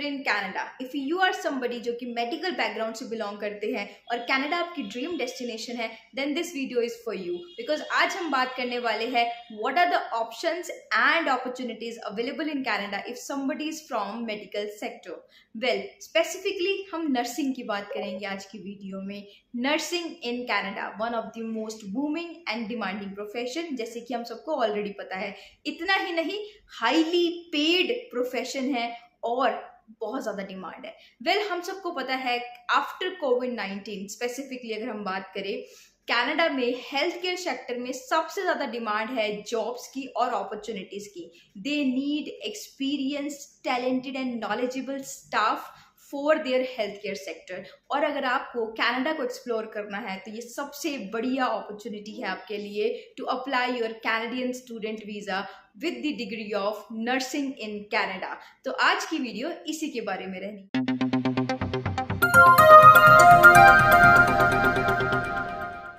In Canada. If you are somebody जो कि medical background से बिलोंग करते हैं और कनाडा आपकी ड्रीम डेस्टिनेशन है, then this video is for you. Because आज हम बात करने वाले हैं what are the options and opportunities available in Canada if somebody is from medical sector. Well, specifically हम नर्सिंग की बात करेंगे आज की वीडियो में। Nursing in Canada one of the most booming and demanding profession, जैसे कि हम सबको ऑलरेडी पता है। इतना ही नहीं, हाईली पेड प्रोफेशन है और बहुत ज़्यादा डिमांड है। वेल, हम सबको पता है आफ्टर कोविड-19 स्पेसिफिकली अगर हम बात करें, कनाडा में हेल्थ केयर सेक्टर में सबसे ज़्यादा डिमांड है जॉब्स की और अपॉर्चुनिटीज़ की। They need experienced, talented and knowledgeable staff for their health care sector. और अगर आपको कनाडा को एक्सप्लोर करना है तो ये सबसे बढ़िया अपॉर्चुनिटी है आपके लिए to apply your Canadian student visa with the degree of nursing in Canada. तो आज की वीडियो इसी के बारे में रहनी।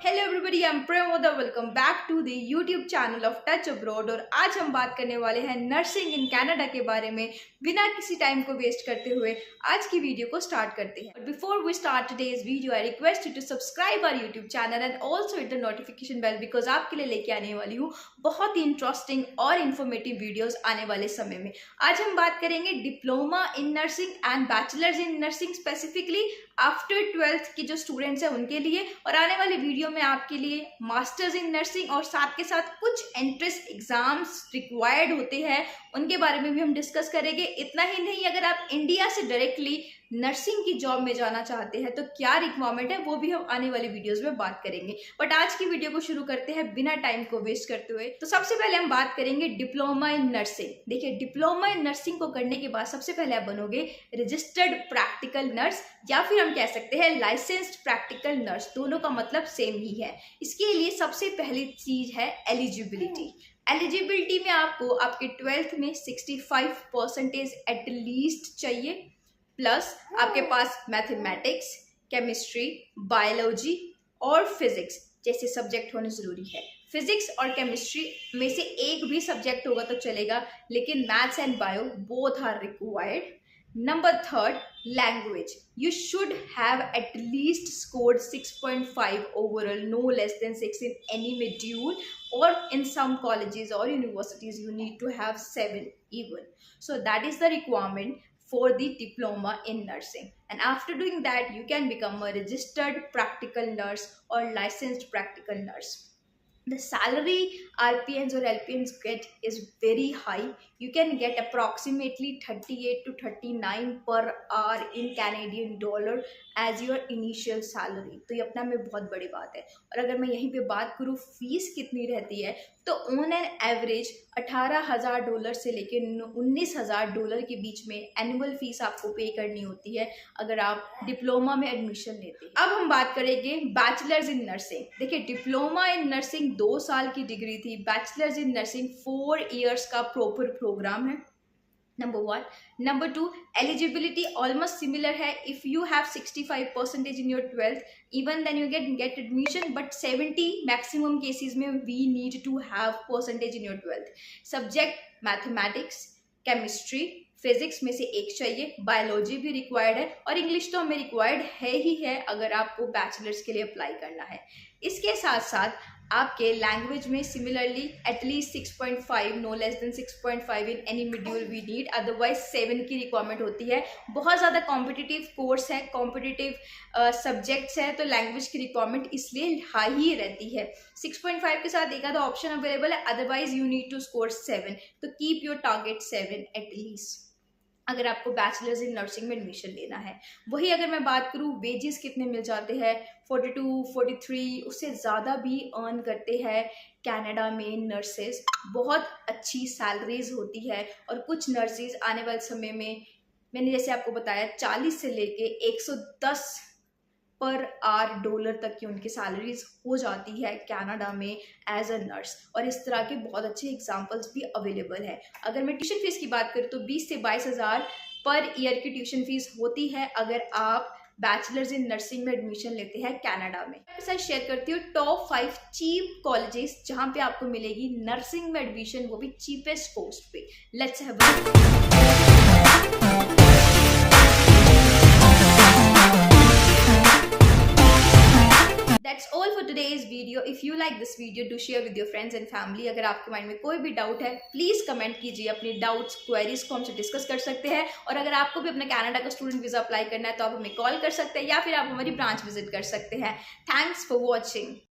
Hello everybody, I am Premoda, welcome back to the YouTube channel of Touch Abroad. और आज हम बात करने वाले हैं नर्सिंग इन कनाडा के बारे में। बिना किसी टाइम को वेस्ट करते हुए आज की वीडियो को स्टार्ट करते हैं। Before we start today's video, I request you to subscribe our YouTube channel and also hit the notification bell, because आपके लिए लेके आने वाली हूँ बहुत ही इंटरेस्टिंग और इन्फॉर्मेटिव वीडियोज आने वाले समय में। आज हम बात करेंगे diploma in nursing and bachelors in nursing, specifically after 12th के जो स्टूडेंट्स हैं उनके लिए, और आने वाले वीडियो में आपके लिए मास्टर्स इन नर्सिंग और साथ के साथ कुछ एंट्रेंस एग्जाम्स रिक्वायर्ड होते हैं उनके बारे में भी हम डिस्कस करेंगे। इतना ही नहीं, अगर आप इंडिया से डायरेक्टली नर्सिंग की जॉब में जाना चाहते हैं तो क्या रिक्वायरमेंट है वो भी हम आने वाले वीडियोस में बात करेंगे। बट आज की वीडियो को शुरू करते हैं बिना टाइम को वेस्ट करते हुए। तो सबसे पहले हम बात करेंगे डिप्लोमा इन नर्सिंग। देखिए, डिप्लोमा इन नर्सिंग को करने के बाद सबसे पहले आप बनोगे रजिस्टर्ड प्रैक्टिकल नर्स, या फिर हम कह सकते हैं लाइसेंस्ड प्रैक्टिकल नर्स। दोनों का मतलब सेम ही है। इसके लिए सबसे पहली चीज है एलिजिबिलिटी। एलिजिबिलिटी में आपको आपके 12th में 65% एट लीस्ट चाहिए, प्लस आपके पास मैथमेटिक्स, केमिस्ट्री, बायोलॉजी और फिजिक्स जैसे सब्जेक्ट होने ज़रूरी है। फिजिक्स और केमिस्ट्री में से एक भी सब्जेक्ट होगा तो चलेगा, लेकिन maths and bio both are required. Number 3, language. You should have at least scored 6.5 overall, no less than 6 in any module, or in some colleges or universities you need to have 7 even. So that is the requirement for the diploma in nursing. And after doing that, you can become a registered practical nurse or licensed practical nurse. The salary RPNs or LPNs get is very high. You can get approximately 38 to 39 per hour in Canadian dollar as your initial salary. तो ये अपना में बहुत बड़ी बात है। और अगर मैं यहीं पे बात करूँ फीस कितनी रहती है, तो ऑन एन एवरेज $18,000 से लेकर $19,000 के बीच में एनुअल फीस आपको पे करनी होती है अगर आप डिप्लोमा में एडमिशन लेते हैं। अब हम बात करेंगे बैचलर्स इन नर्सिंग। देखिए, डिप्लोमा इन नर्सिंग 2 साल की डिग्री थी, बैचलर्स इन नर्सिंग 4 years का प्रॉपर प्रोग्राम है। Number 1। Number 2, eligibility almost similar है। If you have 65% in your 12th, even then you get admission, but 70 maximum cases में we need to have percentage in your 12th। Subject mathematics, chemistry, physics में से एक चाहिए, biology भी required है, और English तो हमें रिक्वायर्ड है ही है अगर आपको बैचलर्स के लिए अप्लाई करना है। इसके साथ साथ आपके लैंग्वेज में similarly at least 6.5, no less than 6.5 in any module we need, otherwise 7 की रिक्वायरमेंट होती है। बहुत ज़्यादा कॉम्पिटिटिव कोर्स है, कॉम्पिटिटिव सब्जेक्ट्स हैं, तो लैंग्वेज की रिक्वायरमेंट इसलिए हाई ही रहती है। 6.5 के साथ एक आधा ऑप्शन अवेलेबल है, otherwise you need to score 7, तो कीप योर टारगेट 7 एटलीस्ट अगर आपको बैचलर्स इन नर्सिंग में एडमिशन लेना है। वही अगर मैं बात करूँ वेजेस कितने मिल जाते हैं, 42, 43, उससे ज़्यादा भी अर्न करते हैं कनाडा में नर्सेज। बहुत अच्छी सैलरीज होती है, और कुछ नर्सेज आने वाले समय में, मैंने जैसे आपको बताया, 40 से लेके 110 पर आवर डॉलर तक की उनकी सैलरीज हो जाती है कनाडा में एज अ नर्स। और इस तरह के बहुत अच्छे एग्जांपल्स भी अवेलेबल है। अगर मैं ट्यूशन फीस की बात करूँ तो 20 से 22,000 पर ईयर की ट्यूशन फीस होती है अगर आप बैचलर्स इन नर्सिंग में एडमिशन लेते हैं कनाडा में। मैं साथ शेयर करती हूँ टॉप 5 चीप कॉलेजेस जहाँ पे आपको मिलेगी नर्सिंग में एडमिशन, वो भी चीपेस्ट कॉस्ट पे। Let's have for today's video. If you like this video, do share with your friends and family. अगर आपके माइंड में कोई भी डाउट है, प्लीज कमेंट कीजिए। अपनी डाउट्स, क्वेरीज को हमसे डिस्कस कर सकते हैं। और अगर आपको भी अपना कनाडा का स्टूडेंट वीजा अप्लाई करना है तो आप हमें कॉल कर सकते हैं या फिर आप हमारी ब्रांच विजिट कर सकते हैं। Thanks for watching.